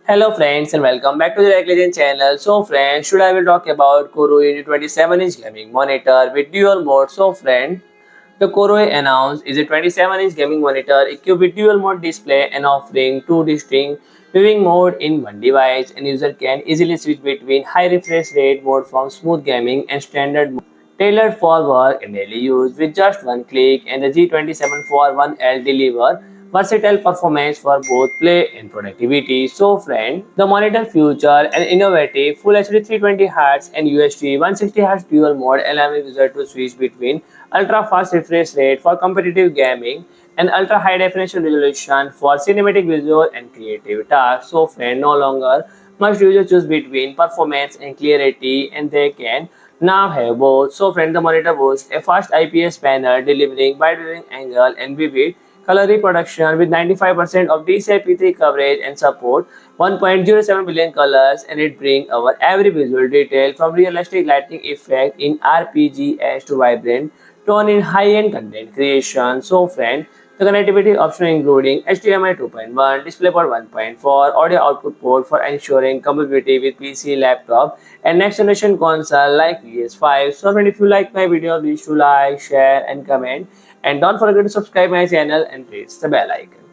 Hello friends and welcome back to the Legend channel. So friends, today I will talk about KOORUI G27-inch gaming monitor with dual mode. So friend, the KOORUI announced is a 27-inch gaming monitor equipped with dual mode display and offering two distinct viewing mode in one device, and user can easily switch between high refresh rate mode from smooth gaming and standard mode tailored for work and daily use with just one click. And the G2741L deliver versatile performance for both play and productivity. So friend, the monitor feature an innovative Full HD 320Hz and UHD 160Hz dual mode, allowing user to switch between ultra fast refresh rate for competitive gaming and ultra high definition resolution for cinematic visual and creative tasks. So friend, no longer must user choose between performance and clarity, and they can now have both. So friend, the monitor boasts a fast IPS panel delivering wide viewing angle and vivid color reproduction with 95% of DCI-P3 coverage and support 1.07 billion colors, and it brings our every visual detail from realistic lighting effect in RPGs to vibrant tone in high-end content creation. So friend, the connectivity option including HDMI 2.1, DisplayPort 1.4, audio output port for ensuring compatibility with PC, laptop, and next generation console like PS5. So friend, if you like my video, please do like, share, and comment. And don't forget to subscribe my channel and press the bell icon.